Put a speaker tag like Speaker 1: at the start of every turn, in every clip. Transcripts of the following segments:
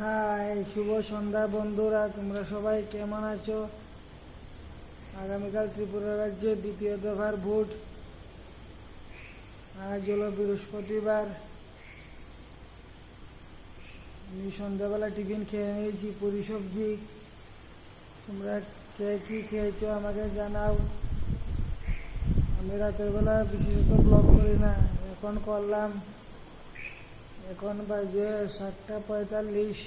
Speaker 1: High, শুভ সন্ধ্যা বন্ধুরা, তোমরা সবাই কেমন আছো? আগামীকাল ত্রিপুরা রাজ্যে দ্বিতীয় দফার ভোট। আজ হলো বৃহস্পতিবার। আমি সন্ধ্যাবেলা টিফিন খেয়ে নিয়েছি, পুরি সবজি। তোমরা কে কী খেয়েছো আমাকে জানাও। আমি রাতের বেলা বিশেষত ব্লগ করি না, এখন করলাম। এখন বাজে 7:45।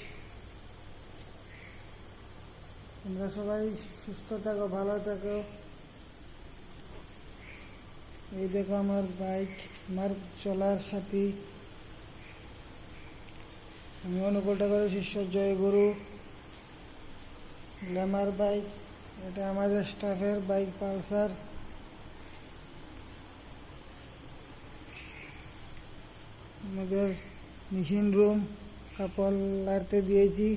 Speaker 1: তোমরা সবাই সুস্থ থাকো, ভালো থাকো। এই দেখো আমার বাইক, আমার চলার সাথী। আমি অনুকূলটা করে শিষ্য জয় গুরু গ্ল্যামার বাইক। এটা আমাদের স্টাফের বাইক, পালসার। আমাদের মেশিন রুম, কাপড় লাড়তে দিয়েছি।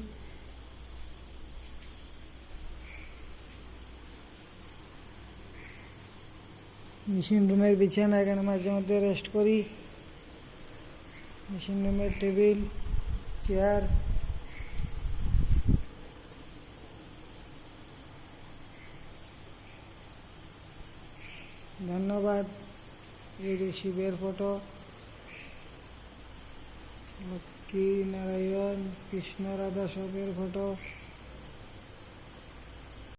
Speaker 1: মেশিন রুমের বিছানা, এখানে মাঝে মধ্যে রেস্ট করি। মেশিন রুমের টেবিল, চেয়ার। ধন্যবাদ। এই যে শিবের ফটো, লক্ষ্মী নারায়ণ কৃষ্ণ রাধা সবের ফটো।